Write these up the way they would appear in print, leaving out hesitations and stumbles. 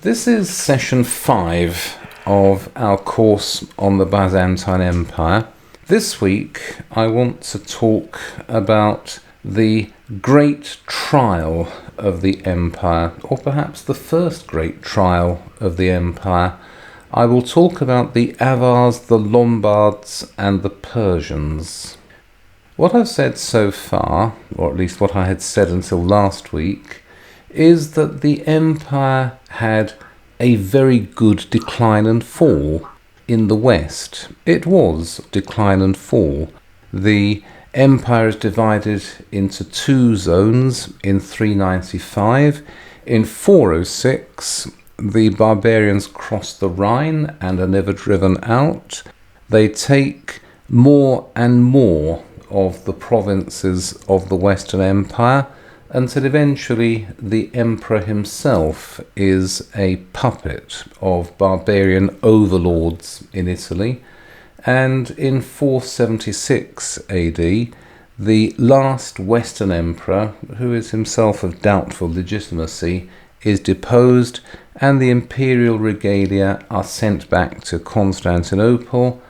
This is session 5 of our course on the Byzantine Empire. This week I want to talk about the great trial of the empire, or perhaps the first great trial of the empire. I will talk about the Avars, the Lombards and the Persians. What I've said so far, or at least what I had said until last week, is that the empire had a very good decline and fall in the West. It was decline and fall. The empire is divided into two zones in 395. In 406, the barbarians cross the Rhine and are never driven out. They take more and more of the provinces of the Western Empire, until eventually the emperor himself is a puppet of barbarian overlords in Italy. And in 476 AD, the last Western emperor, who is himself of doubtful legitimacy, is deposed, and the imperial regalia are sent back to Constantinople.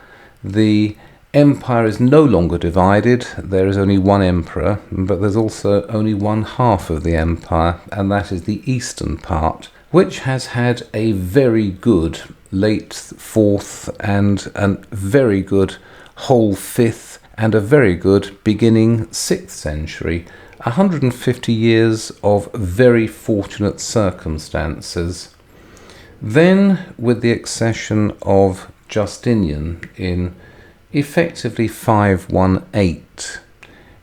The empire is no longer divided. There is only one emperor, but there's also only one half of the empire, and that is the eastern part, which has had a very good late 4th and a very good whole 5th and a very good beginning 6th century. 150 years of very fortunate circumstances. Then, with the accession of Justinian in effectively 518,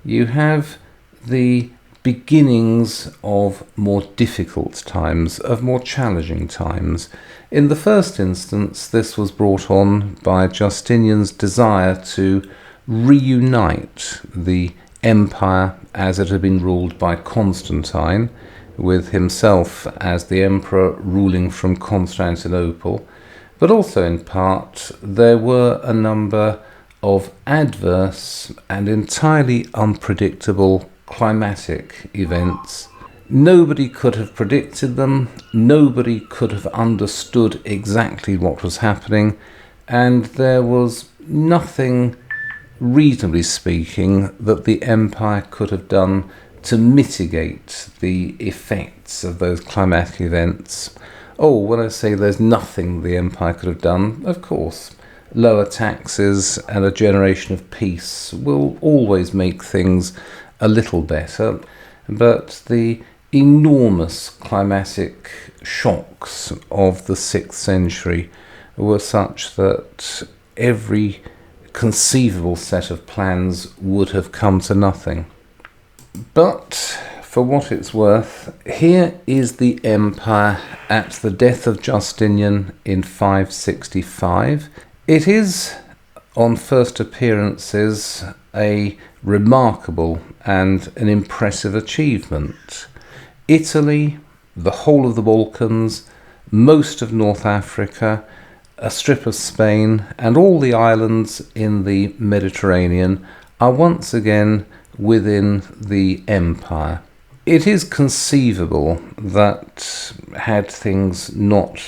you have the beginnings of more difficult times, of more challenging times. In the first instance, this was brought on by Justinian's desire to reunite the empire as it had been ruled by Constantine, with himself as the emperor ruling from Constantinople. But also in part, there were a number of adverse and entirely unpredictable climatic events. Nobody could have predicted them, nobody could have understood exactly what was happening, and there was nothing, reasonably speaking, that the empire could have done to mitigate the effects of those climatic events. Oh, when I say there's nothing the empire could have done, of course, lower taxes and a generation of peace will always make things a little better, but the enormous climatic shocks of the 6th century were such that every conceivable set of plans would have come to nothing. But for what it's worth, here is the empire at the death of Justinian in 565. It is, on first appearances, a remarkable and an impressive achievement. Italy, the whole of the Balkans, most of North Africa, a strip of Spain, and all the islands in the Mediterranean are once again within the empire. It is conceivable that, had things not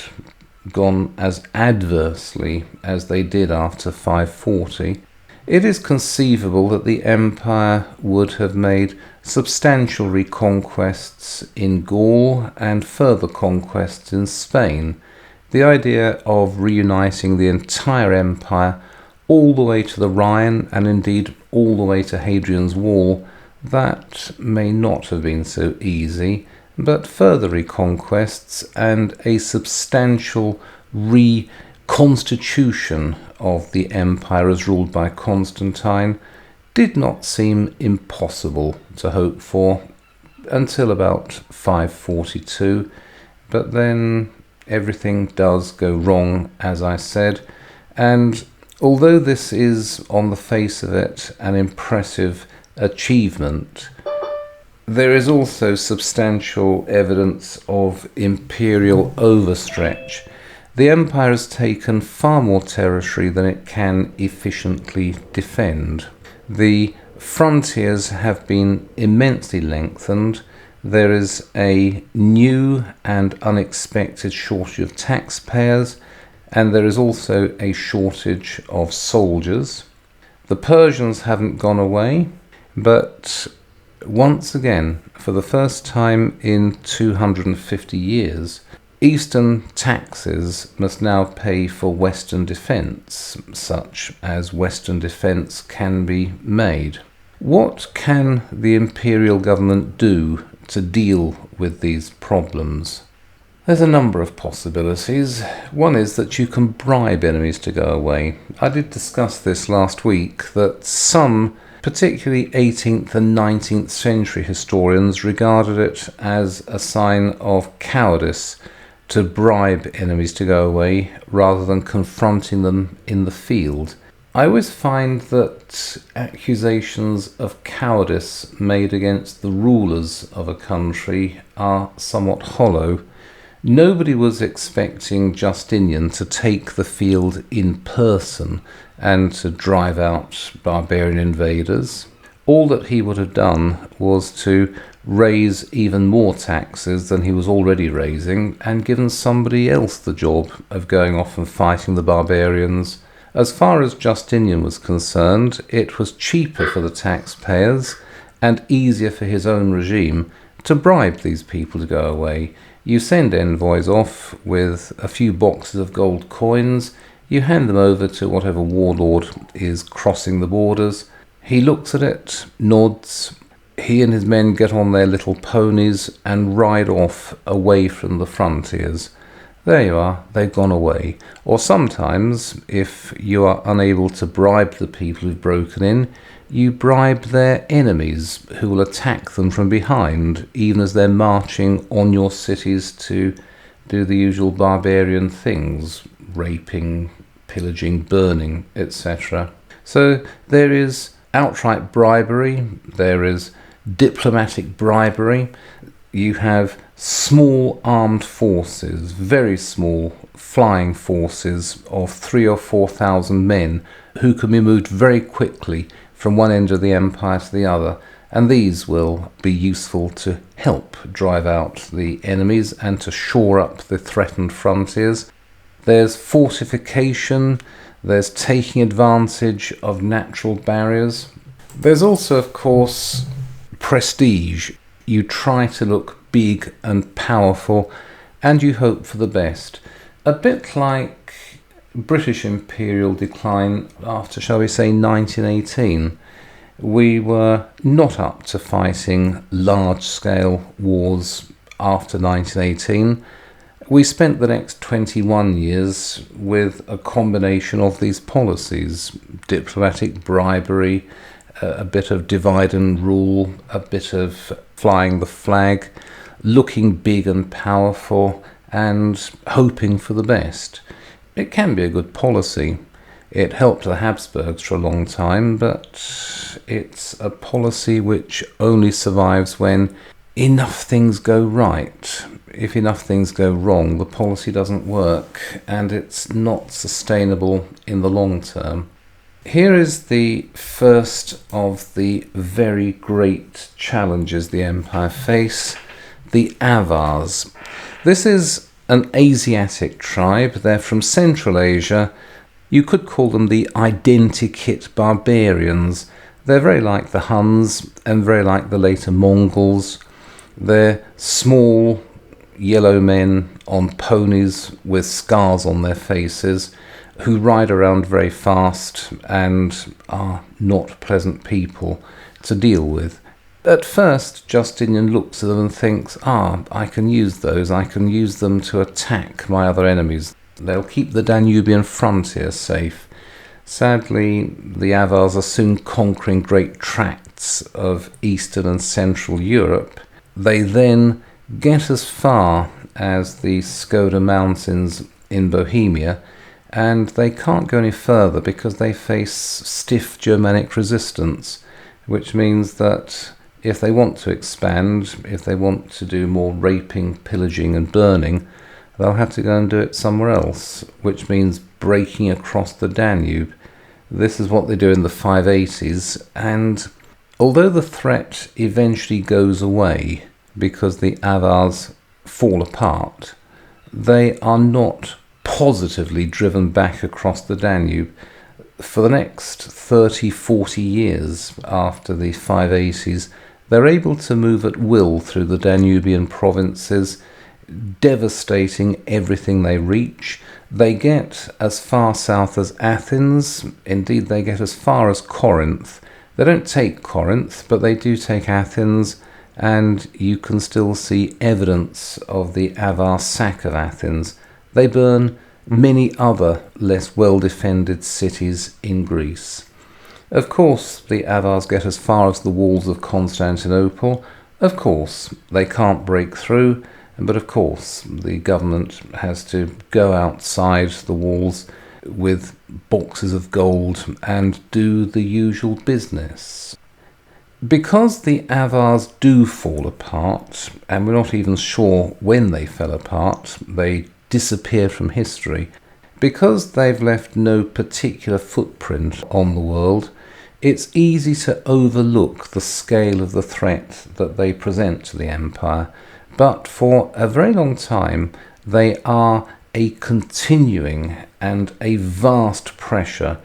gone as adversely as they did after 540, it is conceivable that the empire would have made substantial reconquests in Gaul and further conquests in Spain. The idea of reuniting the entire empire all the way to the Rhine, and indeed all the way to Hadrian's Wall, that may not have been so easy, but further reconquests and a substantial reconstitution of the empire as ruled by Constantine did not seem impossible to hope for until about 542, but then everything does go wrong, as I said, and although this is, on the face of it, an impressive achievement, there is also substantial evidence of imperial overstretch. The empire has taken far more territory than it can efficiently defend. The frontiers have been immensely lengthened. There is a new and unexpected shortage of taxpayers, and there is also a shortage of soldiers. The Persians haven't gone away, but once again, for the first time in 250 years, Eastern taxes must now pay for Western defence, such as Western defence can be made. What can the imperial government do to deal with these problems? There's a number of possibilities. One is that you can bribe enemies to go away. I did discuss this last week, that some, particularly 18th and 19th century historians, regarded it as a sign of cowardice to bribe enemies to go away rather than confronting them in the field. I always find that accusations of cowardice made against the rulers of a country are somewhat hollow. Nobody was expecting Justinian to take the field in person and to drive out barbarian invaders. All that he would have done was to raise even more taxes than he was already raising and given somebody else the job of going off and fighting the barbarians. As far as Justinian was concerned, it was cheaper for the taxpayers and easier for his own regime to bribe these people to go away. You send envoys off with a few boxes of gold coins, you hand them over to whatever warlord is crossing the borders. He looks at it, nods, he and his men get on their little ponies and ride off away from the frontiers. There you are, they've gone away. Or sometimes, if you are unable to bribe the people who've broken in, you bribe their enemies who will attack them from behind, even as they're marching on your cities to do the usual barbarian things, raping, pillaging, burning, etc. So there is outright bribery, there is diplomatic bribery, you have small armed forces, very small flying forces of 3,000 or 4,000 men who can be moved very quickly from one end of the empire to the other, and these will be useful to help drive out the enemies and to shore up the threatened frontiers. There's fortification, there's taking advantage of natural barriers. There's also, of course, prestige. You try to look big and powerful, and you hope for the best. A bit like British imperial decline after, shall we say, 1918. We were not up to fighting large-scale wars after 1918. We spent the next 21 years with a combination of these policies: diplomatic bribery, a bit of divide and rule, a bit of flying the flag, looking big and powerful, and hoping for the best. It can be a good policy. It helped the Habsburgs for a long time, but it's a policy which only survives when enough things go right. If enough things go wrong, the policy doesn't work, and it's not sustainable in the long term. Here is the first of the very great challenges the empire face, the Avars. This is an Asiatic tribe. They're from Central Asia. You could call them the identikit barbarians. They're very like the Huns and very like the later Mongols. They're small, yellow men on ponies with scars on their faces, who ride around very fast and are not pleasant people to deal with. At first, Justinian looks at them and thinks, I can use those. I can use them to attack my other enemies. They'll keep the Danubian frontier safe. Sadly, the Avars are soon conquering great tracts of Eastern and Central Europe. They then get as far as the Skoda Mountains in Bohemia, and they can't go any further because they face stiff Germanic resistance, which means that if they want to expand, if they want to do more raping, pillaging and burning, they'll have to go and do it somewhere else, which means breaking across the Danube. This is what they do in the 580s, and although the threat eventually goes away, because the Avars fall apart, they are not positively driven back across the Danube. For the next 30, 40 years after the 580s, they're able to move at will through the Danubian provinces, devastating everything they reach. They get as far south as Athens, indeed they get as far as Corinth. They don't take Corinth, but they do take Athens, and you can still see evidence of the Avar sack of Athens. They burn many other less well-defended cities in Greece. Of course, the Avars get as far as the walls of Constantinople. Of course, they can't break through, but of course, the government has to go outside the walls with boxes of gold and do the usual business. Because the Avars do fall apart, and we're not even sure when they fell apart, they disappear from history, because they've left no particular footprint on the world, it's easy to overlook the scale of the threat that they present to the empire. But for a very long time, they are a continuing and a vast pressure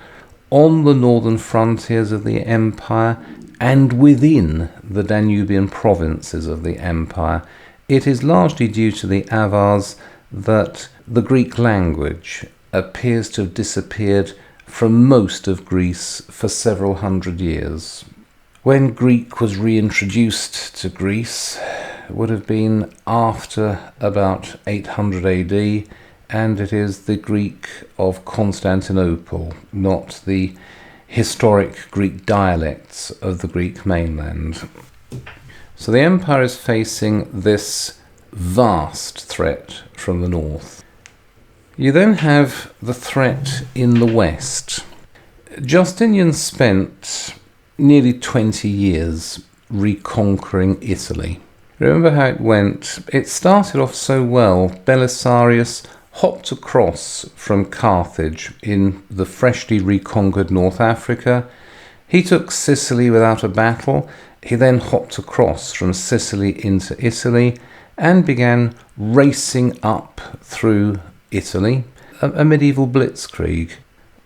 on the northern frontiers of the empire and within the Danubian provinces of the empire. It is largely due to the Avars that the Greek language appears to have disappeared from most of Greece for several hundred years. When Greek was reintroduced to Greece, it would have been after about 800 AD, and it is the Greek of Constantinople, not the historic Greek dialects of the Greek mainland. So the empire is facing this vast threat from the north. You then have the threat in the west. Justinian spent nearly 20 years reconquering Italy. Remember how it went? It started off so well. Belisarius hopped across from Carthage in the freshly reconquered North Africa. He took Sicily without a battle. He then hopped across from Sicily into Italy and began racing up through Italy, a medieval blitzkrieg.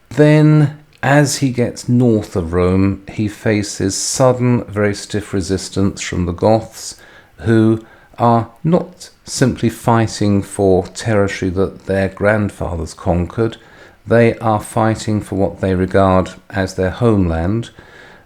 Then, as he gets north of Rome, he faces sudden, very stiff resistance from the Goths, who are not simply fighting for territory that their grandfathers conquered. They are fighting for what they regard as their homeland.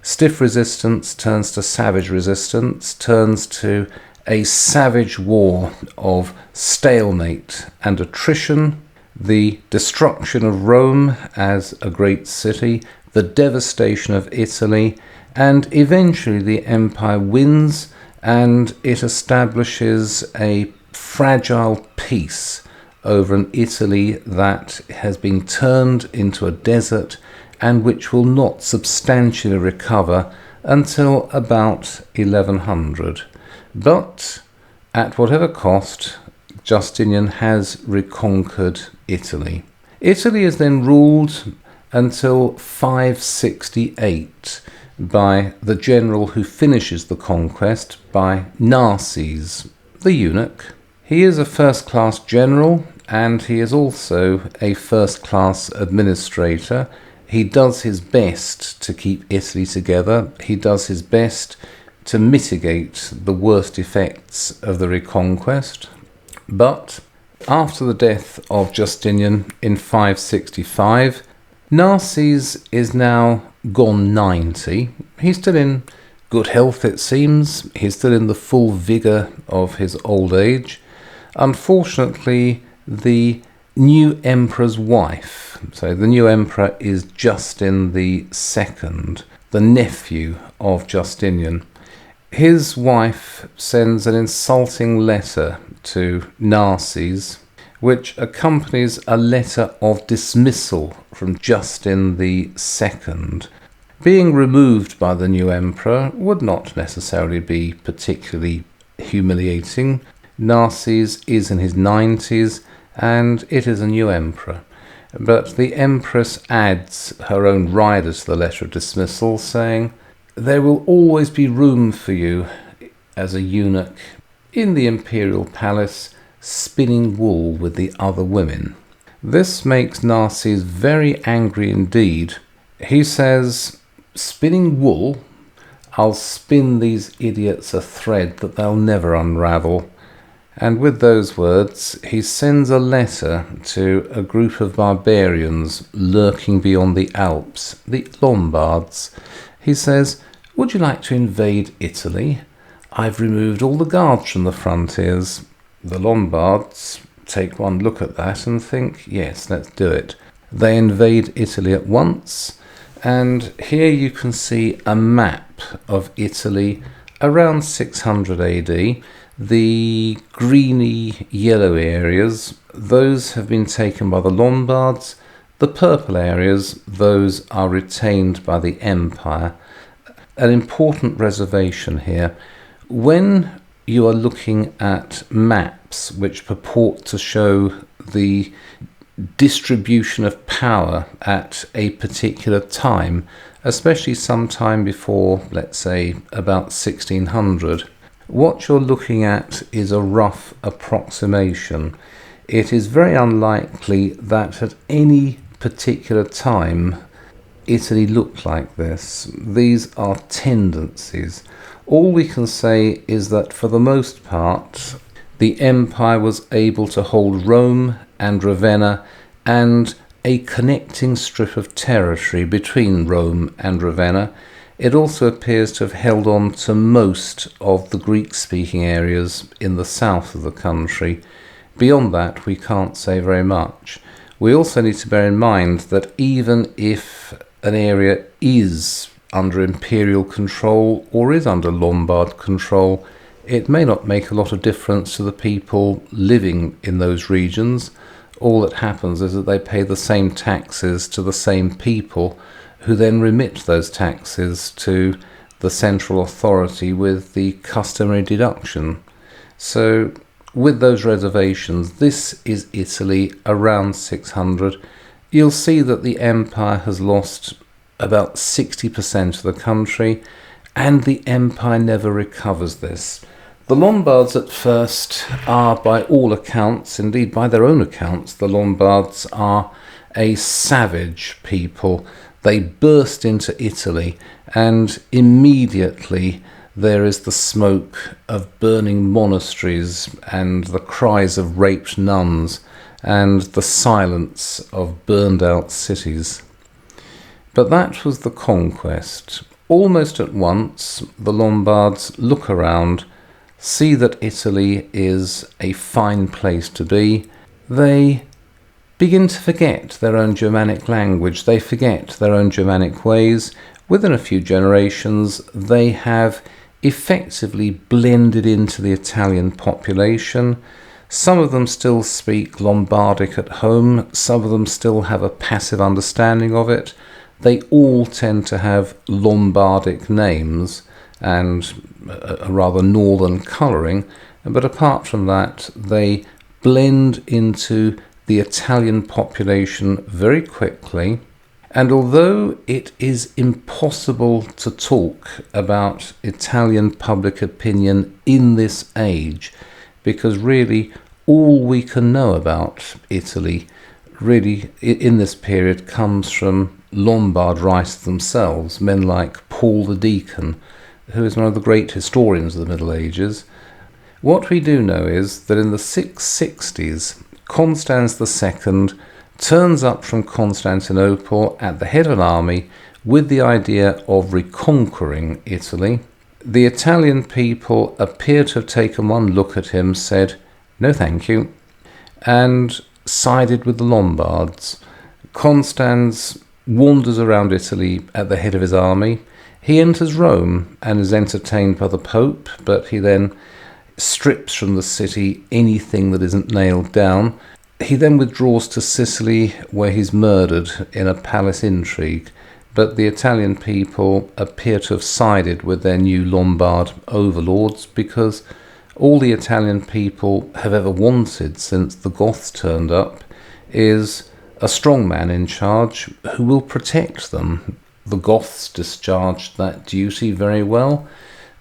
Stiff resistance turns to savage resistance, turns to a savage war of stalemate and attrition, the destruction of Rome as a great city, the devastation of Italy, and eventually the empire wins and it establishes a fragile peace over an Italy that has been turned into a desert and which will not substantially recover until about 1100. But at whatever cost, Justinian has reconquered Italy. Italy is then ruled until 568 by the general who finishes the conquest, by Narses, the eunuch. He is a first-class general and he is also a first-class administrator. He does his best to keep Italy together. He does his best to mitigate the worst effects of the reconquest. But after the death of Justinian in 565, Narses is now gone 90. He's still in good health, it seems. He's still in the full vigour of his old age. Unfortunately, the new emperor's wife, so the new emperor is Justin the Second, the nephew of Justinian. His wife sends an insulting letter to Narses, which accompanies a letter of dismissal from Justin the Second. Being removed by the new emperor would not necessarily be particularly humiliating. Narses is in his 90s and it is a new emperor. But the empress adds her own rider to the letter of dismissal, saying, "There will always be room for you as a eunuch in the imperial palace spinning wool with the other women. This makes Narses very angry indeed. He says, "Spinning wool? I'll spin these idiots a thread that they'll never unravel." And with those words, he sends a letter to a group of barbarians lurking beyond the Alps, the Lombards. He says, "Would you like to invade Italy? I've removed all the guards from the frontiers." The Lombards take one look at that and think, yes, let's do it. They invade Italy at once, and here you can see a map of Italy around 600 AD. The greeny yellow areas, those have been taken by the Lombards. The purple areas, those are retained by the Empire. An important reservation here. When you are looking at maps which purport to show the distribution of power at a particular time, especially sometime before, let's say, about 1600, what you're looking at is a rough approximation. It is very unlikely that at any particular time Italy looked like this. These are tendencies. All we can say is that for the most part, the empire was able to hold Rome and Ravenna and a connecting strip of territory between Rome and Ravenna. It also appears to have held on to most of the Greek-speaking areas in the south of the country. Beyond that, we can't say very much. We also need to bear in mind that even if an area is under imperial control or is under Lombard control, it may not make a lot of difference to the people living in those regions. All that happens is that they pay the same taxes to the same people, who then remit those taxes to the central authority with the customary deduction. So, with those reservations, this is Italy around 600. You'll see that the empire has lost about 60% of the country, and the empire never recovers this. The Lombards at first are, by all accounts, indeed by their own accounts, the Lombards are a savage people. They burst into Italy, and immediately there is the smoke of burning monasteries and the cries of raped nuns and the silence of burned out cities. But that was the conquest. Almost at once, the Lombards look around, see that Italy is a fine place to be. They begin to forget their own Germanic language. They forget their own Germanic ways. Within a few generations, they have effectively blended into the Italian population. Some of them still speak Lombardic at home. Some of them still have a passive understanding of it. They all tend to have Lombardic names and a rather northern colouring, but apart from that, they blend into the Italian population very quickly. And although it is impossible to talk about Italian public opinion in this age, because really all we can know about Italy really in this period comes from Lombard writers themselves, men like Paul the Deacon, who is one of the great historians of the Middle Ages. What we do know is that in the 660s, Constans II turns up from Constantinople at the head of an army with the idea of reconquering Italy. The Italian people appear to have taken one look at him, said, "No thank you," and sided with the Lombards. Constans wanders around Italy at the head of his army. He enters Rome and is entertained by the Pope, but he then strips from the city anything that isn't nailed down. He then withdraws to Sicily, where he's murdered in a palace intrigue, but the Italian people appear to have sided with their new Lombard overlords, because all the Italian people have ever wanted since the Goths turned up is a strong man in charge who will protect them. The Goths discharged that duty very well.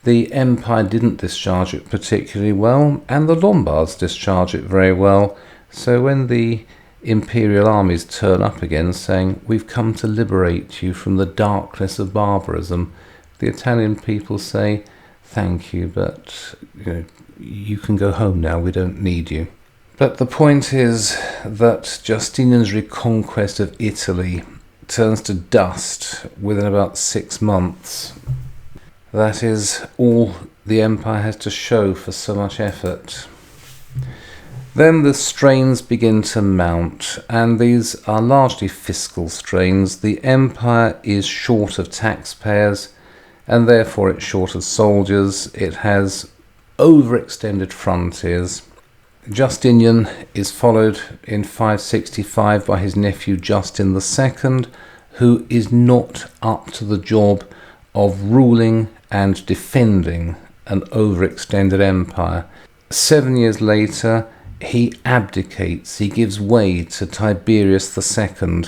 The empire didn't discharge it particularly well, and the Lombards discharge it very well. So when the imperial armies turn up again saying, "We've come to liberate you from the darkness of barbarism," the Italian people say, "Thank you, but you can go home now, we don't need you." But the point is that Justinian's reconquest of Italy turns to dust within about 6 months. That is all the empire has to show for so much effort. Then the strains begin to mount, and these are largely fiscal strains. The empire is short of taxpayers, and therefore it's short of soldiers. It has overextended frontiers. Justinian is followed in 565 by his nephew Justin II, who is not up to the job of ruling and defending an overextended empire. 7 years later, he abdicates, he gives way to Tiberius II.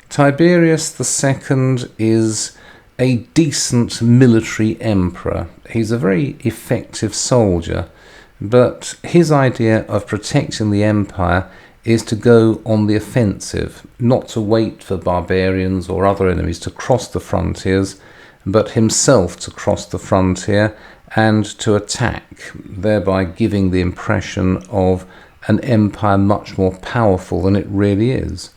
Tiberius II is a decent military emperor. He's a very effective soldier, but his idea of protecting the empire is to go on the offensive, not to wait for barbarians or other enemies to cross the frontiers, but himself to cross the frontier and to attack, thereby giving the impression of an empire much more powerful than it really is.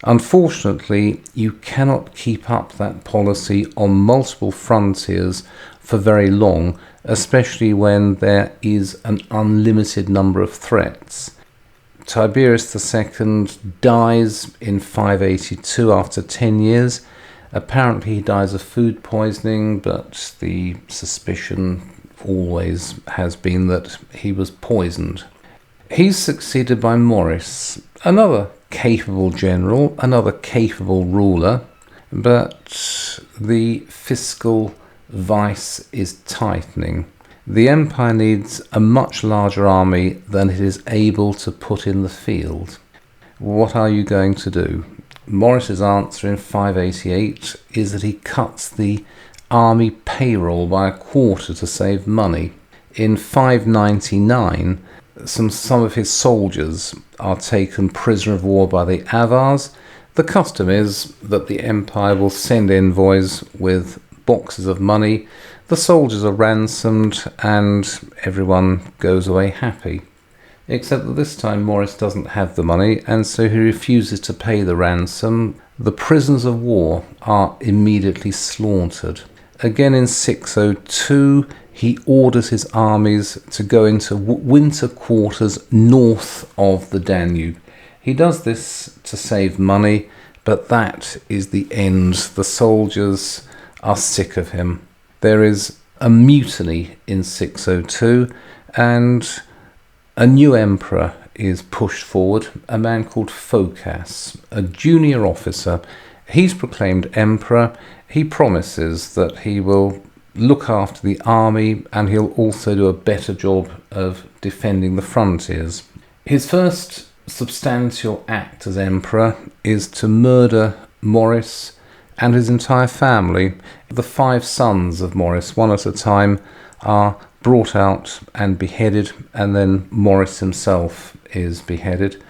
Unfortunately, you cannot keep up that policy on multiple frontiers for very long, especially when there is an unlimited number of threats. Tiberius II dies in 582 after 10 years. Apparently he dies of food poisoning, but the suspicion always has been that he was poisoned. He's succeeded by Maurice, another capable general, another capable ruler, but the fiscal vice is tightening. The empire needs a much larger army than it is able to put in the field. What are you going to do? Maurice's answer in 588 is that he cuts the army payroll by a quarter to save money. In 599, some of his soldiers are taken prisoner of war by the Avars. The custom is that the empire will send envoys with boxes of money. The soldiers are ransomed and everyone goes away happy. Except that this time Maurice doesn't have the money, and so he refuses to pay the ransom. The prisoners of war are immediately slaughtered. Again in 602, he orders his armies to go into winter quarters north of the Danube. He does this to save money, but that is the end. The soldiers are sick of him. There is a mutiny in 602, and a new emperor is pushed forward, a man called Phocas, a junior officer. He's proclaimed emperor. He promises that he will look after the army and he'll also do a better job of defending the frontiers. His first substantial act as emperor is to murder Maurice and his entire family. The 5 sons of Maurice, one at a time, are brought out and beheaded, and then Maurice himself is beheaded.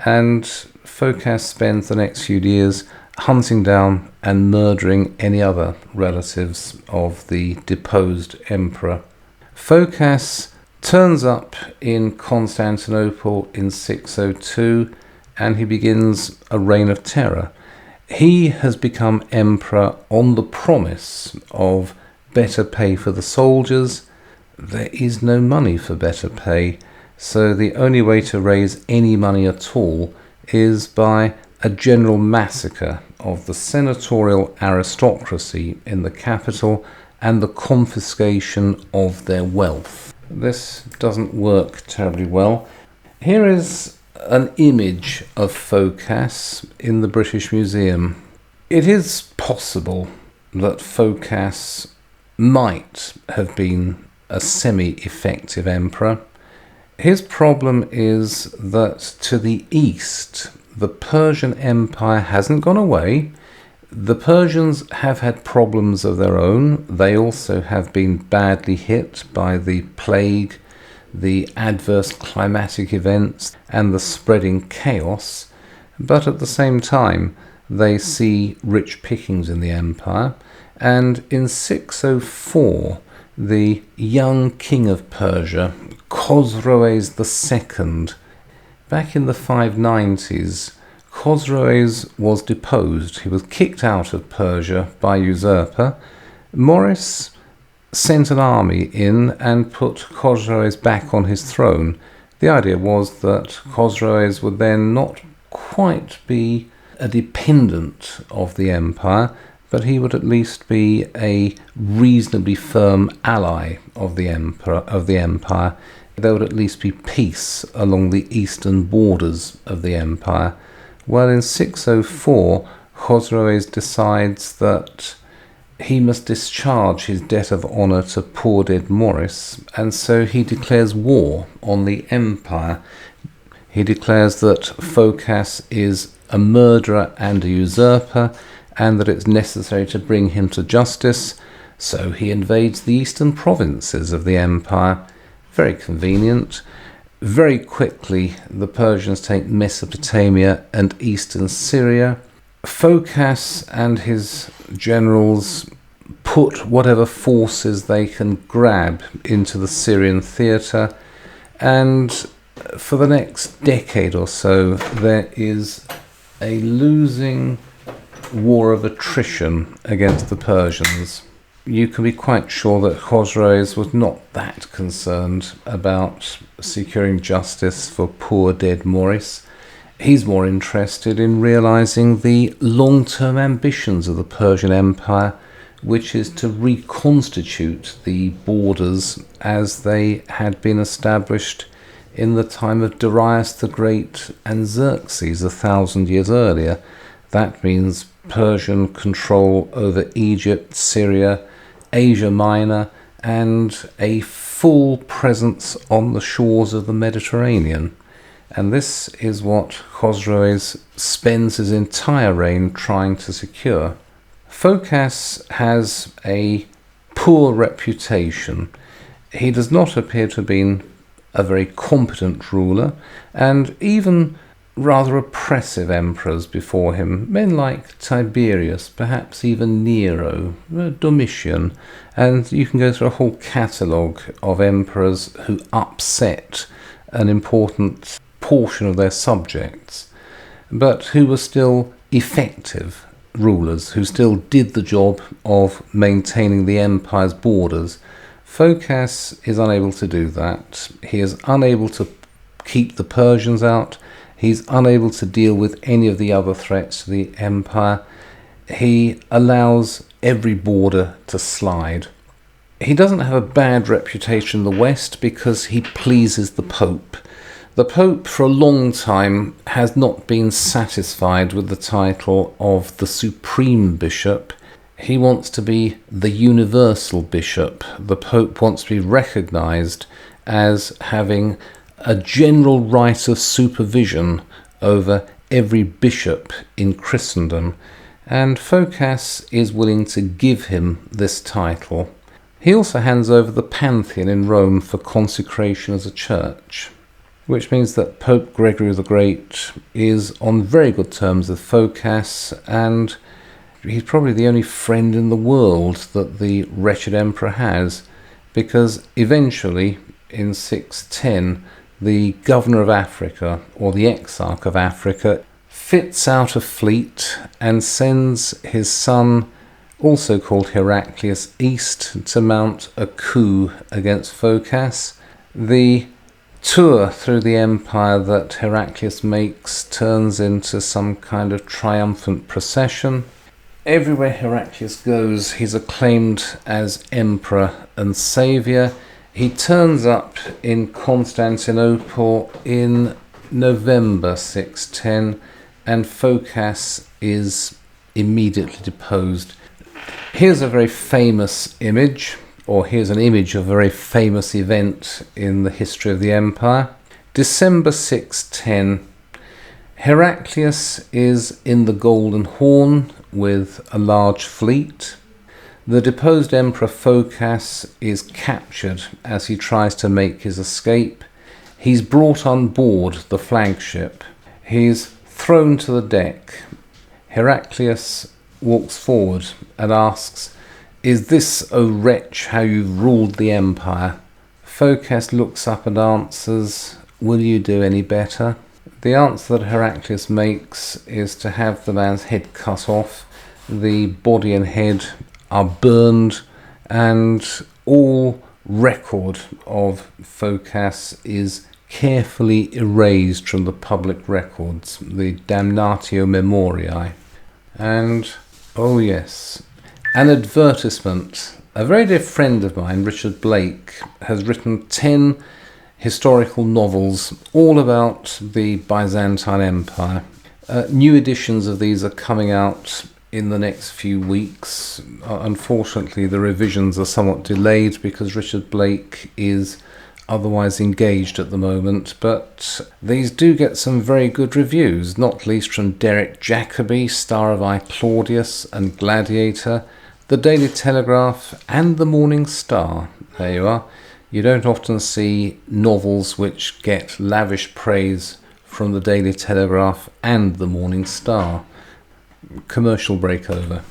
And Phocas spends the next few years hunting down and murdering any other relatives of the deposed emperor. Phocas turns up in Constantinople in 602 and he begins a reign of terror. He has become emperor on the promise of better pay for the soldiers. There is no money for better pay, so the only way to raise any money at all is by a general massacre of the senatorial aristocracy in the capital and the confiscation of their wealth. This doesn't work terribly well. Here is an image of Phocas in the British Museum. It is possible that Phocas might have been a semi-effective emperor. His problem is that to the east, the Persian Empire hasn't gone away. The Persians have had problems of their own. They also have been badly hit by the plague, the adverse climatic events, and the spreading chaos. But at the same time, they see rich pickings in the empire. And in 604, the young king of Persia, Khosroes II, back in the 590s, Khosroes was deposed. He was kicked out of Persia by usurper. Maurice sent an army in and put Khosroes back on his throne. The idea was that Khosroes would then not quite be a dependent of the empire, but he would at least be a reasonably firm ally of the empire. There would at least be peace along the eastern borders of the empire. Well, in 604, Khosroes decides that he must discharge his debt of honour to poor dead Maurice, and so he declares war on the empire. He declares that Phocas is a murderer and a usurper, and that it's necessary to bring him to justice, so he invades the eastern provinces of the empire. Very convenient. Very quickly, the Persians take Mesopotamia and eastern Syria. Phocas and his generals put whatever forces they can grab into the Syrian theatre, and for the next decade or so, there is a losing war of attrition against the Persians. You can be quite sure that Khosroes was not that concerned about securing justice for poor dead Maurice. He's more interested in realising the long-term ambitions of the Persian Empire, which is to reconstitute the borders as they had been established in the time of Darius the Great and Xerxes 1,000 years earlier. That means Persian control over Egypt, Syria, Asia Minor, and a full presence on the shores of the Mediterranean. And this is what Khosroes spends his entire reign trying to secure. Phocas has a poor reputation. He does not appear to have been a very competent ruler, and even rather oppressive emperors before him, men like Tiberius, perhaps even Nero, Domitian, and you can go through a whole catalogue of emperors who upset an important portion of their subjects, but who were still effective rulers, who still did the job of maintaining the empire's borders. Phocas is unable to do that. He is unable to keep the Persians out. He's unable to deal with any of the other threats to the empire. He allows every border to slide. He doesn't have a bad reputation in the West because he pleases the Pope. The Pope, for a long time, has not been satisfied with the title of the Supreme Bishop. He wants to be the Universal Bishop. The Pope wants to be recognised as having a general right of supervision over every bishop in Christendom, and Phocas is willing to give him this title. He also hands over the Pantheon in Rome for consecration as a church, which means that Pope Gregory the Great is on very good terms with Phocas, and he's probably the only friend in the world that the wretched emperor has, because eventually, in 610, the governor of Africa, or the exarch of Africa, fits out a fleet and sends his son, also called Heraclius, east to mount a coup against Phocas. The tour through the empire that Heraclius makes turns into some kind of triumphant procession. Everywhere Heraclius goes, he's acclaimed as emperor and saviour. He turns up in Constantinople in November 610, and Phocas is immediately deposed. Here's a very famous image, or here's an image of a very famous event in the history of the empire. December 610, Heraclius is in the Golden Horn with a large fleet. The deposed Emperor Phocas is captured as he tries to make his escape. He's brought on board the flagship. He's thrown to the deck. Heraclius walks forward and asks, "Is this, O wretch, how you've ruled the empire?" Phocas looks up and answers, "Will you do any better?" The answer that Heraclius makes is to have the man's head cut off. The body and head are burned, and all record of Phocas is carefully erased from the public records, the damnatio memoriae. And, oh yes, an advertisement. A very dear friend of mine, Richard Blake, has written 10 historical novels all about the Byzantine Empire. New editions of these are coming out in the next few weeks. Unfortunately, the revisions are somewhat delayed because Richard Blake is otherwise engaged at the moment, but these do get some very good reviews, not least from Derek Jacobi, star of I, Claudius and Gladiator, the Daily Telegraph and the Morning Star. There you are. You don't often see novels which get lavish praise from the Daily Telegraph and the Morning Star. Commercial breakover.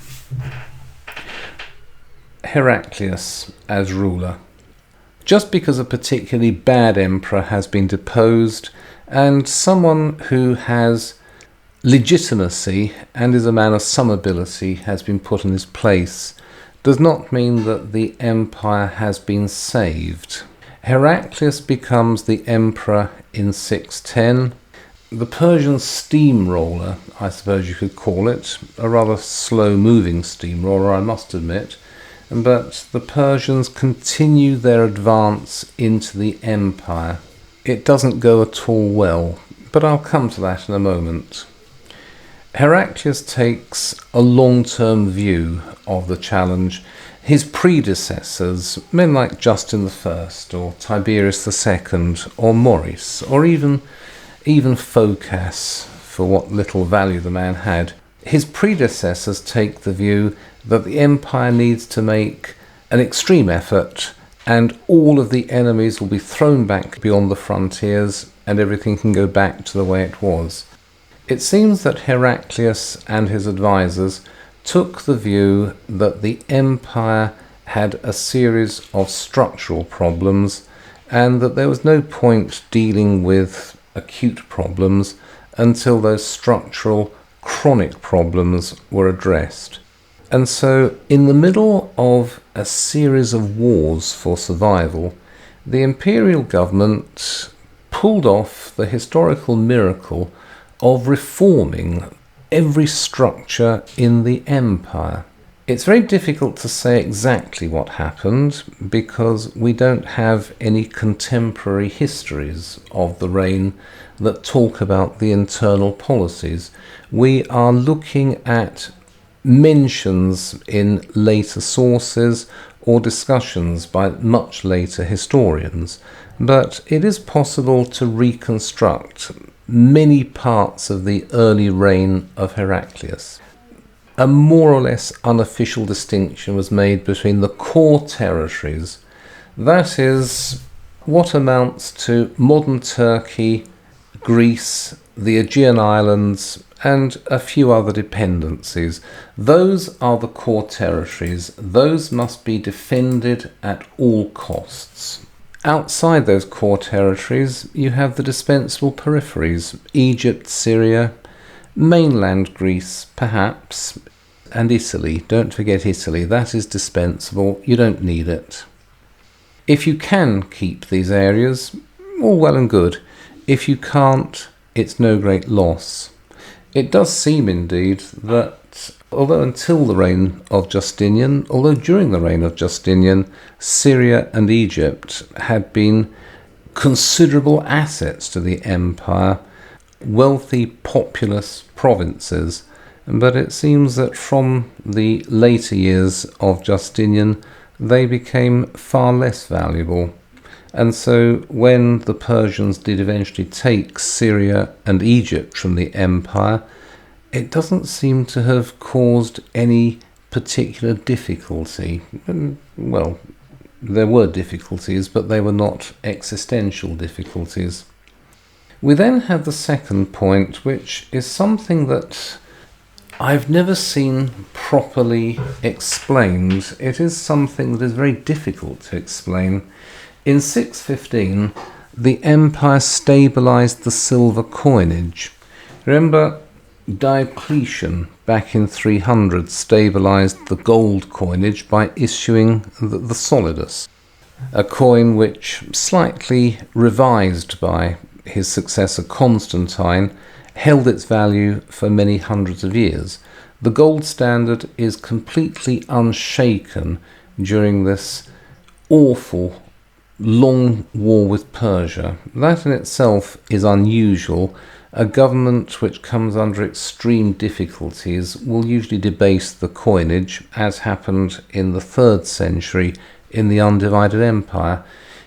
Heraclius as ruler. Just because a particularly bad emperor has been deposed and someone who has legitimacy and is a man of some ability has been put in his place does not mean that the empire has been saved. Heraclius becomes the emperor in 610. The Persian steamroller, I suppose you could call it, a rather slow-moving steamroller, I must admit, but the Persians continue their advance into the empire. It doesn't go at all well, but I'll come to that in a moment. Heraclius takes a long-term view of the challenge. His predecessors, men like Justin I, or Tiberius II, or Maurice, or even Phocas, for what little value the man had, his predecessors take the view that the empire needs to make an extreme effort and all of the enemies will be thrown back beyond the frontiers and everything can go back to the way it was. It seems that Heraclius and his advisors took the view that the empire had a series of structural problems and that there was no point dealing with acute problems until those structural chronic problems were addressed. And so in the middle of a series of wars for survival, the imperial government pulled off the historical miracle of reforming every structure in the empire. It's very difficult to say exactly what happened because we don't have any contemporary histories of the reign that talk about the internal policies. We are looking at mentions in later sources or discussions by much later historians, but it is possible to reconstruct many parts of the early reign of Heraclius. A more or less unofficial distinction was made between the core territories, that is, what amounts to modern Turkey, Greece, the Aegean Islands, and a few other dependencies. Those are the core territories. Those must be defended at all costs. Outside those core territories, you have the dispensable peripheries, Egypt, Syria, mainland Greece, perhaps, and Italy. Don't forget Italy. That is dispensable. You don't need it. If you can keep these areas, all well and good. If you can't, it's no great loss. It does seem indeed that during the reign of Justinian, Syria and Egypt had been considerable assets to the empire, wealthy, populous provinces, but it seems that from the later years of Justinian, they became far less valuable. And so when the Persians did eventually take Syria and Egypt from the empire, it doesn't seem to have caused any particular difficulty. Well, there were difficulties, but they were not existential difficulties. We then have the second point, which is something that I've never seen properly explained. It is something that is very difficult to explain. In 615, the empire stabilised the silver coinage. Remember, Diocletian, back in 300, stabilised the gold coinage by issuing the solidus, a coin which, slightly revised by his successor Constantine, held its value for many hundreds of years. The gold standard is completely unshaken during this awful long war with Persia. That in itself is unusual. A government which comes under extreme difficulties will usually debase the coinage, as happened in the 3rd century in the undivided empire.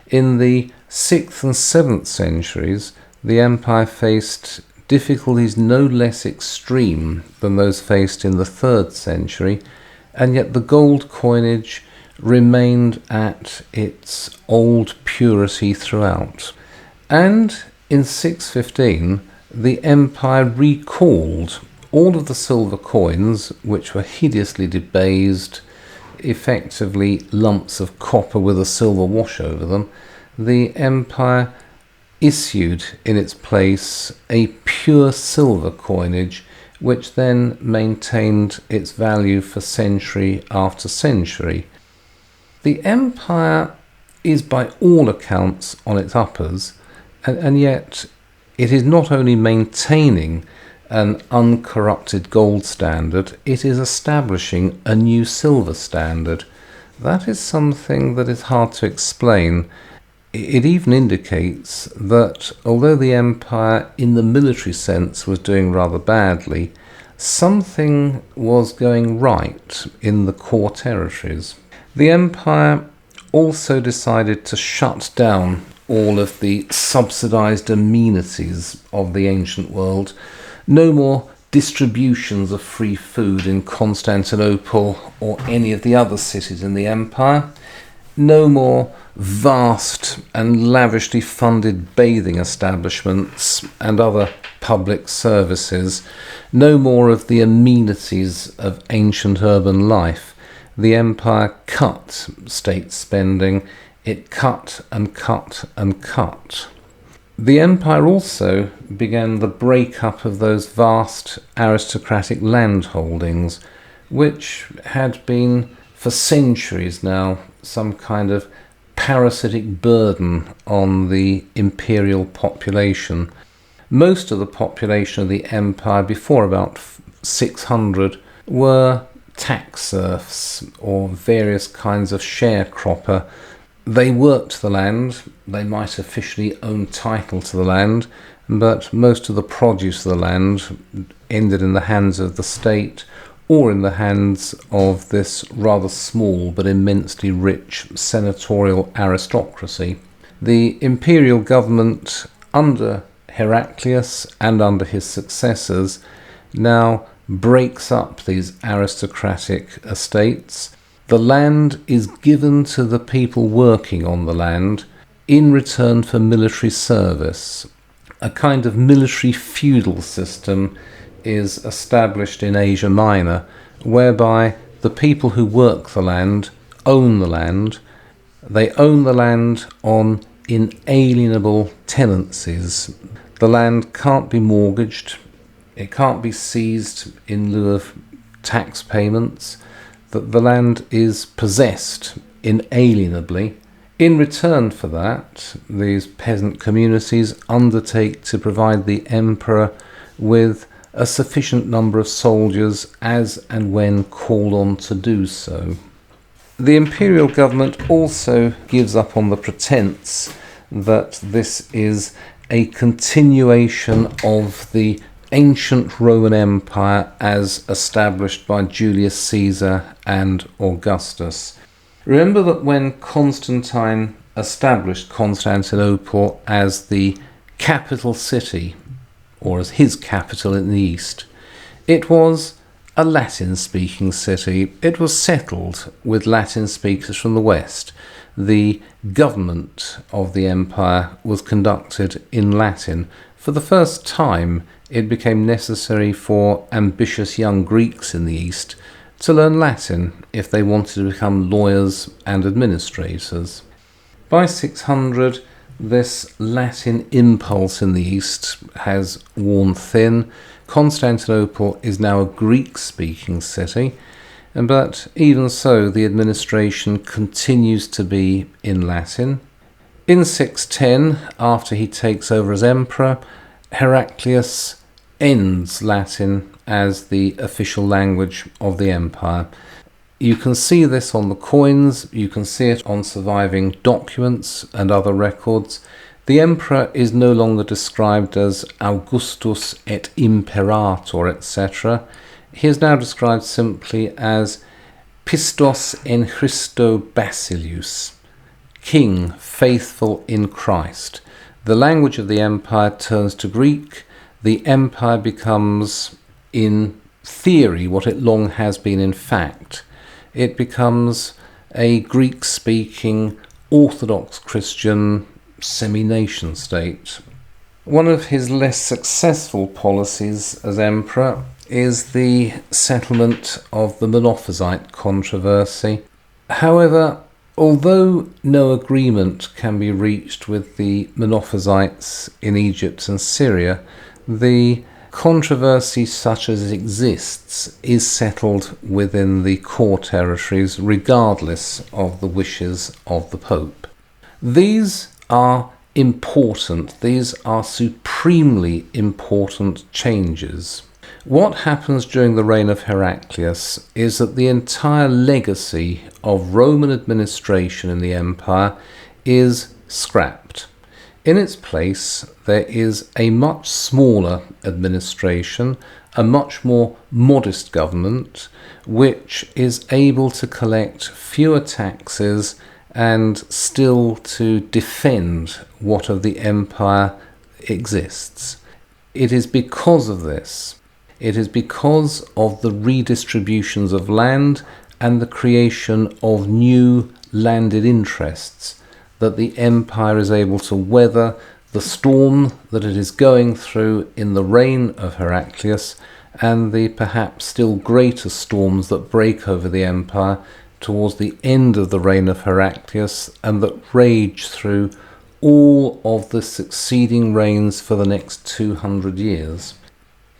In the 6th and 7th centuries, the empire faced difficulties no less extreme than those faced in the 3rd century, and yet the gold coinage remained at its old purity throughout. And in 615, the empire recalled all of the silver coins, which were hideously debased, effectively lumps of copper with a silver wash over them. The empire issued in its place a pure silver coinage, which then maintained its value for century after century. The empire is by all accounts on its uppers, and yet it is not only maintaining an uncorrupted gold standard, it is establishing a new silver standard. That is something that is hard to explain. It even indicates that although the empire in the military sense was doing rather badly, something was going right in the core territories. The empire also decided to shut down all of the subsidized amenities of the ancient world. No more distributions of free food in Constantinople or any of the other cities in the empire. No more vast and lavishly funded bathing establishments and other public services. No more of the amenities of ancient urban life. The empire cut state spending. It cut and cut and cut. The empire also began the breakup of those vast aristocratic landholdings, which had been for centuries now some kind of parasitic burden on the imperial population. Most of the population of the empire before about 600 were tax serfs or various kinds of sharecropper. They worked the land, they might officially own title to the land, but most of the produce of the land ended in the hands of the state or in the hands of this rather small but immensely rich senatorial aristocracy. The imperial government under Heraclius and under his successors now breaks up these aristocratic estates. The land is given to the people working on the land in return for military service. A kind of military feudal system is established in Asia Minor, whereby the people who work the land own the land. They own the land on inalienable tenancies. The land can't be mortgaged. It can't be seized in lieu of tax payments. The land is possessed inalienably. In return for that, these peasant communities undertake to provide the emperor with a sufficient number of soldiers as and when called on to do so. The imperial government also gives up on the pretense that this is a continuation of the ancient Roman Empire as established by Julius Caesar and Augustus. Remember that when Constantine established Constantinople as the capital city, or as his capital in the east, It was a Latin-speaking city. It was settled with Latin speakers from the west. The government of the empire was conducted in Latin. For the first time, it became necessary for ambitious young Greeks in the east to learn Latin if they wanted to become lawyers and administrators. By 600, this Latin impulse in the east has worn thin. Constantinople is now a Greek-speaking city, but even so, the administration continues to be in Latin. In 610, after he takes over as emperor, Heraclius ends Latin as the official language of the empire. You can see this on the coins, you can see it on surviving documents and other records. The emperor is no longer described as Augustus et Imperator, etc. He is now described simply as Pistos en Christo Basilius, King faithful in Christ. The language of the empire turns to Greek. The empire becomes, in theory, what it long has been in fact. It becomes a Greek-speaking, Orthodox Christian semi-nation state. One of his less successful policies as emperor is the settlement of the Monophysite controversy. However, although no agreement can be reached with the Monophysites in Egypt and Syria, the controversy such as it exists is settled within the core territories regardless of the wishes of the Pope. These are important, these are supremely important changes. What happens during the reign of Heraclius is that the entire legacy of Roman administration in the empire is scrapped. In its place, there is a much smaller administration, a much more modest government, which is able to collect fewer taxes and still to defend what of the empire exists. It is because of this, it is because of the redistributions of land and the creation of new landed interests that the empire is able to weather the storm that it is going through in the reign of Heraclius and the perhaps still greater storms that break over the empire towards the end of the reign of Heraclius and that rage through all of the succeeding reigns for the next 200 years.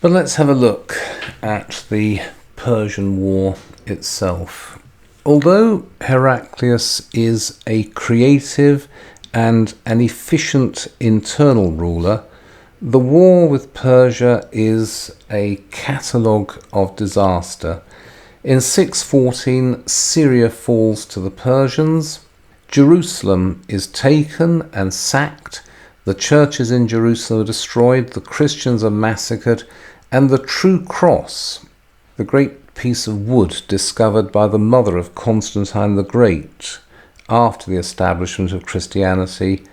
But let's have a look at the Persian War itself. Although Heraclius is a creative and an efficient internal ruler, the war with Persia is a catalogue of disaster. In 614, Syria falls to the Persians, Jerusalem is taken and sacked, the churches in Jerusalem are destroyed, the Christians are massacred, and the true cross, the great piece of wood discovered by the mother of Constantine the Great after the establishment of Christianity,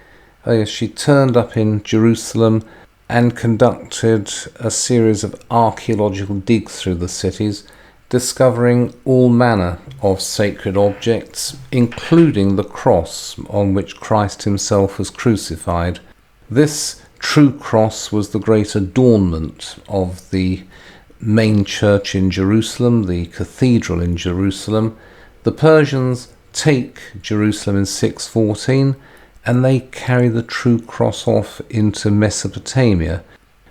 she turned up in Jerusalem and conducted a series of archaeological digs through the cities, discovering all manner of sacred objects, including the cross on which Christ himself was crucified. This true cross was the great adornment of the main church in Jerusalem, the cathedral in Jerusalem. The Persians take Jerusalem in 614 and they carry the true cross off into Mesopotamia.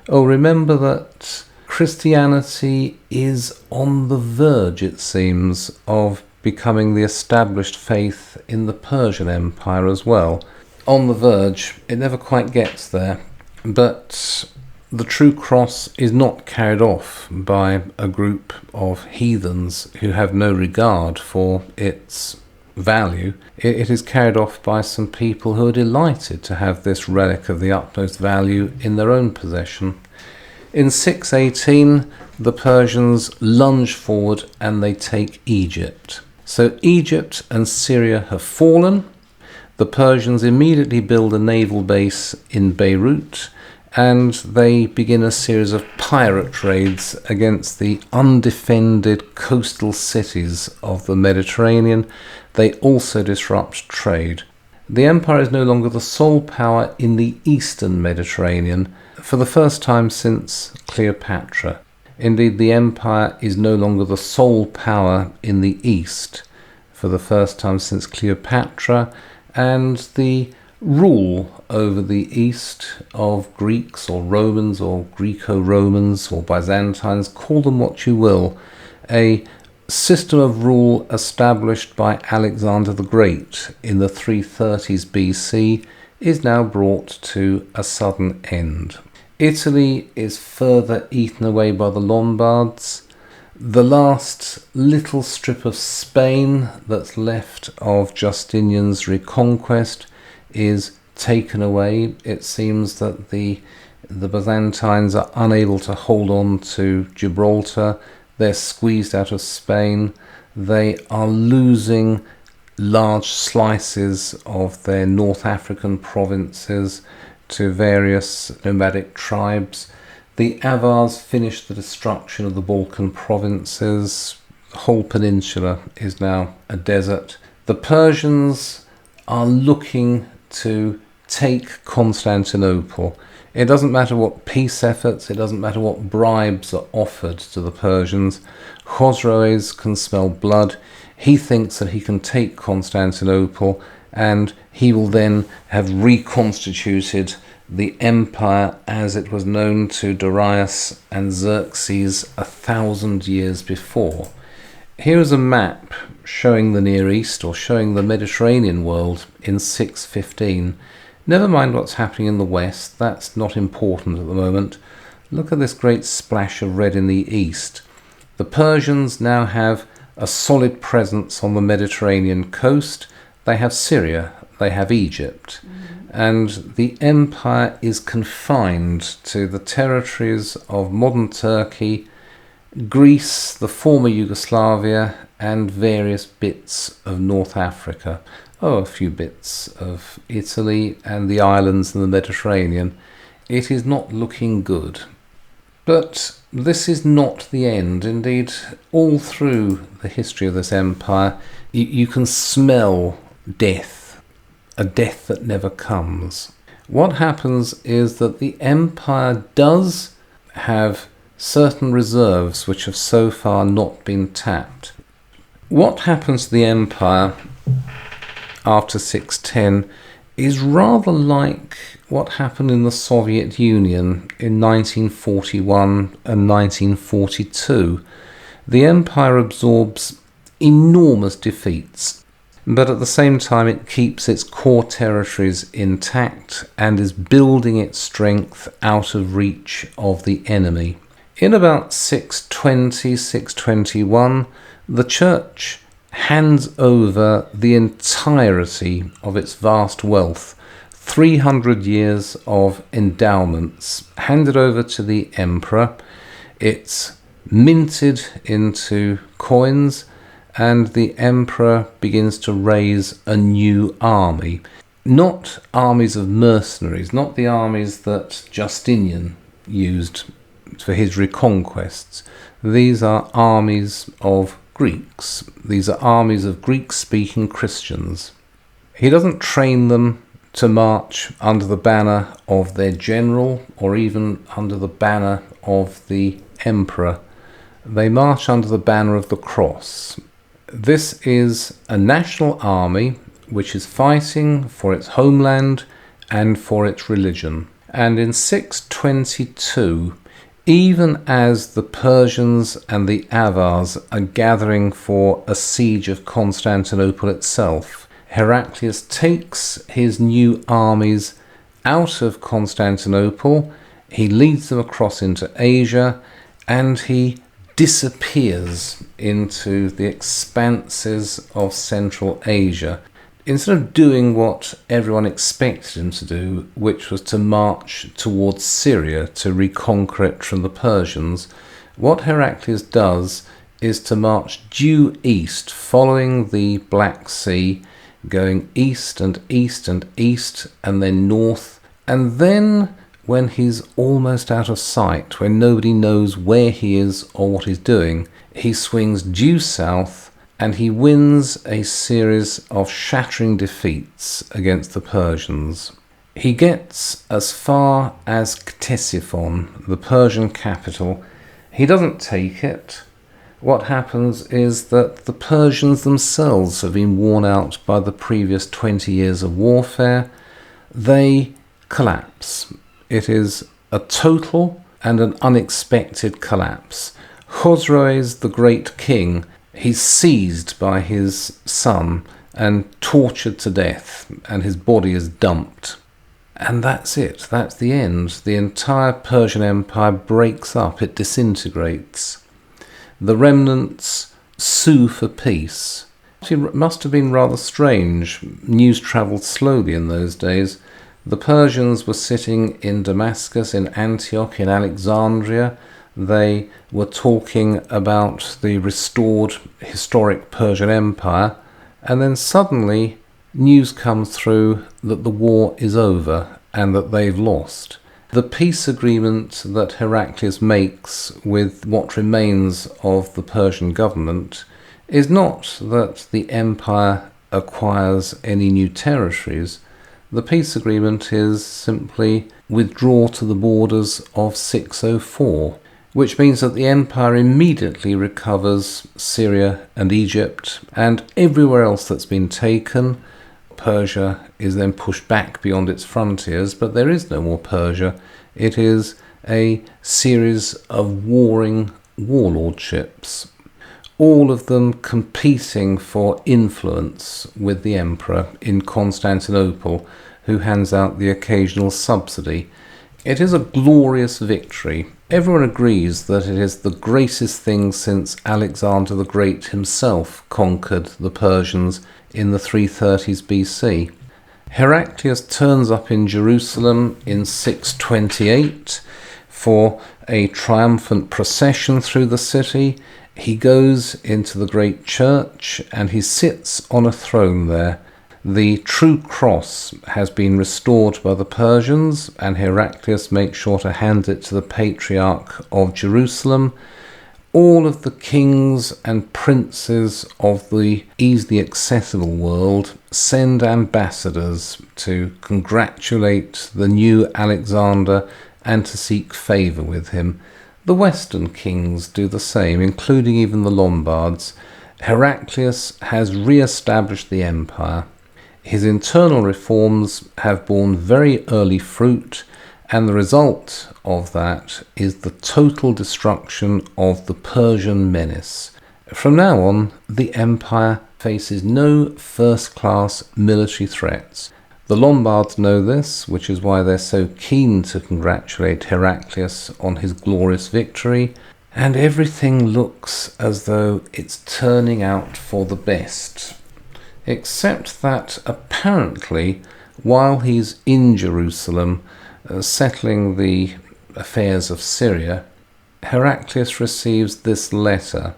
Oh, remember that Christianity is on the verge, it seems, of becoming the established faith in the Persian Empire as well. On the verge, it never quite gets there, but the true cross is not carried off by a group of heathens who have no regard for its value. It is carried off by some people who are delighted to have this relic of the utmost value in their own possession. In 618, the Persians lunge forward and they take Egypt. So Egypt and Syria have fallen. The Persians immediately build a naval base in Beirut, and they begin a series of pirate raids against the undefended coastal cities of the Mediterranean. They also disrupt trade. The empire is no longer the sole power in the eastern Mediterranean for the first time since Cleopatra. Indeed, the empire is no longer the sole power in the east for the first time since Cleopatra, and the rule over the east of Greeks or Romans or Greco-Romans or Byzantines, call them what you will, a system of rule established by Alexander the Great in the 330s BC is now brought to a sudden end. Italy is further eaten away by the Lombards. The last little strip of Spain that's left of Justinian's reconquest is taken away. It seems that the Byzantines are unable to hold on to Gibraltar. They're squeezed out of Spain. They are losing large slices of their North African provinces to various nomadic tribes. The Avars finished the destruction of the Balkan provinces. The whole peninsula is now a desert. The Persians are looking to take Constantinople. It doesn't matter what peace efforts, it doesn't matter what bribes are offered to the Persians. Khosroes can smell blood. He thinks that he can take Constantinople, and he will then have reconstituted the empire as it was known to Darius and Xerxes 1,000 years before. Here is a map showing the Near East, or showing the Mediterranean world in 615. Never mind what's happening in the west, that's not important at the moment. Look at this great splash of red in the east. The Persians now have a solid presence on the Mediterranean coast. They have Syria, they have Egypt, and the empire is confined to the territories of modern Turkey, Greece, the former Yugoslavia, and various bits of North Africa. A few bits of Italy and the islands in the Mediterranean. It is not looking good. But this is not the end. Indeed, all through the history of this empire, you can smell death, a death that never comes. What happens is that the empire does have certain reserves which have so far not been tapped. What happens to the empire after 610 is rather like what happened in the Soviet Union in 1941 and 1942. The empire absorbs enormous defeats, but at the same time it keeps its core territories intact and is building its strength out of reach of the enemy. In about 620, 621, the church hands over the entirety of its vast wealth, 300 years of endowments, handed over to the emperor. It's minted into coins, and the emperor begins to raise a new army. Not armies of mercenaries, not the armies that Justinian used for his reconquests. These are armies of Greeks. These are armies of Greek-speaking Christians. He doesn't train them to march under the banner of their general or even under the banner of the emperor. They march under the banner of the cross. This is a national army which is fighting for its homeland and for its religion. And in 622, even as the Persians and the Avars are gathering for a siege of Constantinople itself, Heraclius takes his new armies out of Constantinople, he leads them across into Asia, and he disappears into the expanses of Central Asia. Instead of doing what everyone expected him to do, which was to march towards Syria to reconquer it from the Persians, what Heraclius does is to march due east, following the Black Sea, going east and east and east, and then north. And then, when he's almost out of sight, when nobody knows where he is or what he's doing, he swings due south and he wins a series of shattering defeats against the Persians. He gets as far as Ctesiphon, the Persian capital. He doesn't take it. What happens is that the Persians themselves have been worn out by the previous 20 years of warfare. They collapse. It is a total and an unexpected collapse. Chosroes, the great king, he's seized by his son and tortured to death, and his body is dumped. And that's it. That's the end. The entire Persian Empire breaks up. It disintegrates. The remnants sue for peace. It must have been rather strange. News travelled slowly in those days. The Persians were sitting in Damascus, in Antioch, in Alexandria. They were talking about the restored historic Persian Empire. And then suddenly news comes through that the war is over and that they've lost. The peace agreement that Heraclius makes with what remains of the Persian government is not that the empire acquires any new territories. The peace agreement is simply withdraw to the borders of 604, which means that the empire immediately recovers Syria and Egypt and everywhere else that's been taken. Persia is then pushed back beyond its frontiers, but there is no more Persia. It is a series of warring warlordships, all of them competing for influence with the emperor in Constantinople, who hands out the occasional subsidy. It is a glorious victory. Everyone agrees that it is the greatest thing since Alexander the Great himself conquered the Persians in the 330s BC. Heraclius turns up in Jerusalem in 628 for a triumphant procession through the city. He goes into the great church and he sits on a throne there. The true cross has been restored by the Persians, and Heraclius makes sure to hand it to the Patriarch of Jerusalem. All of the kings and princes of the easily accessible world send ambassadors to congratulate the new Alexander and to seek favour with him. The Western kings do the same, including even the Lombards. Heraclius has re-established the empire. His internal reforms have borne very early fruit, and the result of that is the total destruction of the Persian menace. From now on, the empire faces no first-class military threats. The Lombards know this, which is why they're so keen to congratulate Heraclius on his glorious victory, and everything looks as though it's turning out for the best. Except that apparently, while he's in Jerusalem, settling the affairs of Syria, Heraclius receives this letter.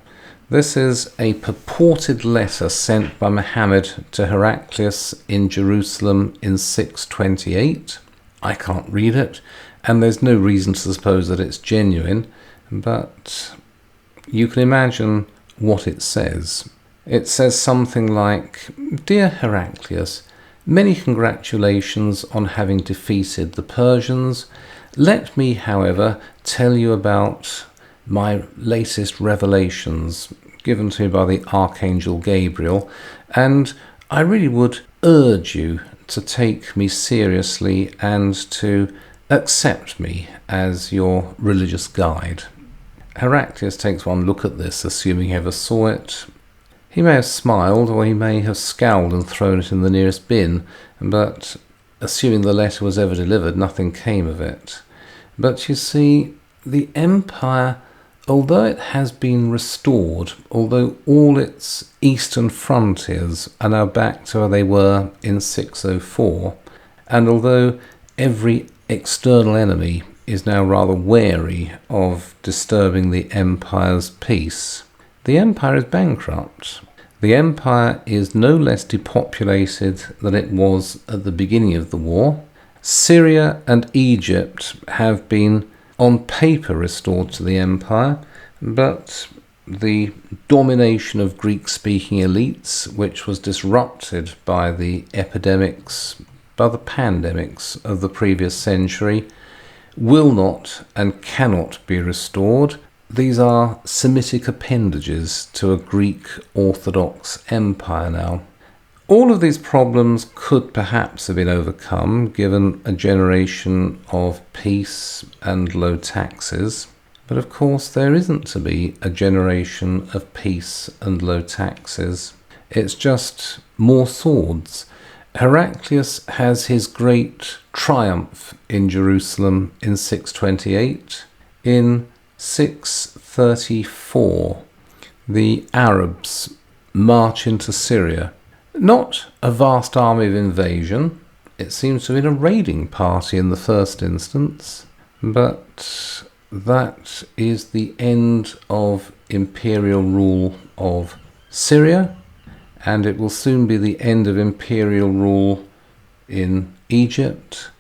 This is a purported letter sent by Muhammad to Heraclius in Jerusalem in 628. I can't read it, and there's no reason to suppose that it's genuine, but you can imagine what it says. It says something like, "Dear Heraclius, many congratulations on having defeated the Persians. Let me, however, tell you about my latest revelations given to me by the Archangel Gabriel, and I really would urge you to take me seriously and to accept me as your religious guide." Heraclius takes one look at this, assuming he ever saw it. He may have smiled, or he may have scowled and thrown it in the nearest bin, but assuming the letter was ever delivered, nothing came of it. But you see, the empire, although it has been restored, although all its eastern frontiers are now back to where they were in 604, and although every external enemy is now rather wary of disturbing the empire's peace, the empire is bankrupt. The empire is no less depopulated than it was at the beginning of the war, Syria and Egypt have been on paper restored to the empire, but the domination of Greek-speaking elites, which was disrupted by the pandemics of the previous century, will not and cannot be restored. These are Semitic appendages to a Greek Orthodox empire now. All of these problems could perhaps have been overcome given a generation of peace and low taxes, but of course there isn't to be a generation of peace and low taxes. It's just more swords. Heraclius has his great triumph in Jerusalem in 628. In 634, the Arabs march into Syria. Not a vast army of invasion. It seems to have been a raiding party in the first instance, but that is the end of imperial rule of Syria, and it will soon be the end of imperial rule in Egypt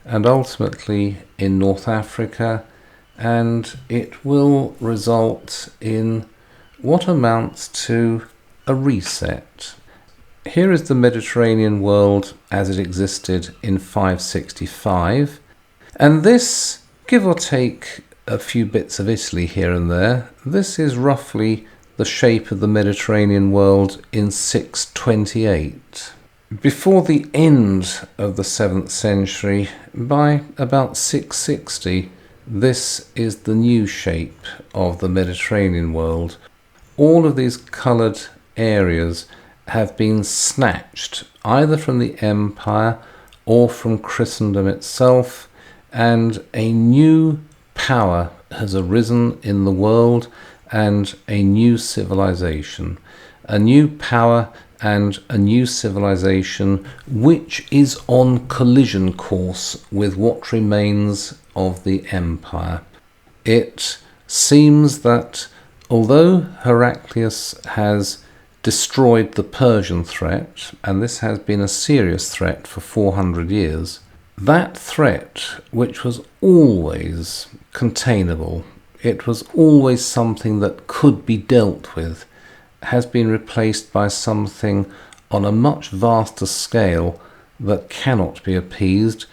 and ultimately in North Africa, and it will result in what amounts to a reset. Here is the Mediterranean world as it existed in 565, and this, give or take a few bits of Italy here and there, this is roughly the shape of the Mediterranean world in 628. Before the end of the 7th century, by about 660, this is the new shape of the Mediterranean world. All of these coloured areas have been snatched either from the empire or from Christendom itself, and a new power has arisen in the world and a new civilization. A new power and a new civilization which is on collision course with what remains of the empire. It seems that although Heraclius has destroyed the Persian threat, and this has been a serious threat for 400 years, that threat, which was always containable, it was always something that could be dealt with, has been replaced by something on a much vaster scale that cannot be appeased,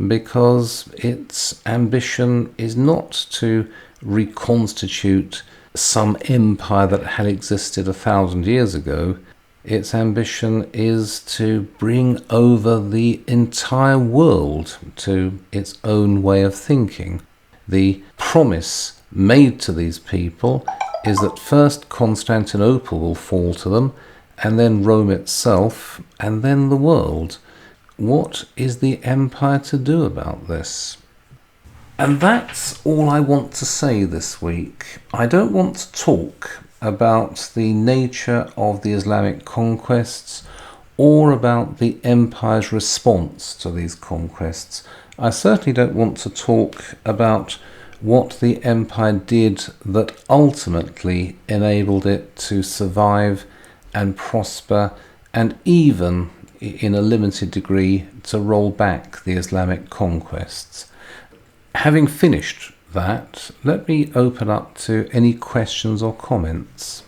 because its ambition is not to reconstitute some empire that had existed 1,000 years ago. Its ambition is to bring over the entire world to its own way of thinking. The promise made to these people is that first Constantinople will fall to them, and then Rome itself, and then the world. What is the empire to do about this? And that's all I want to say this week. I don't want to talk about the nature of the Islamic conquests or about the empire's response to these conquests. I certainly don't want to talk about what the empire did that ultimately enabled it to survive and prosper, and even, in a limited degree, to roll back the Islamic conquests. Having finished that, let me open up to any questions or comments.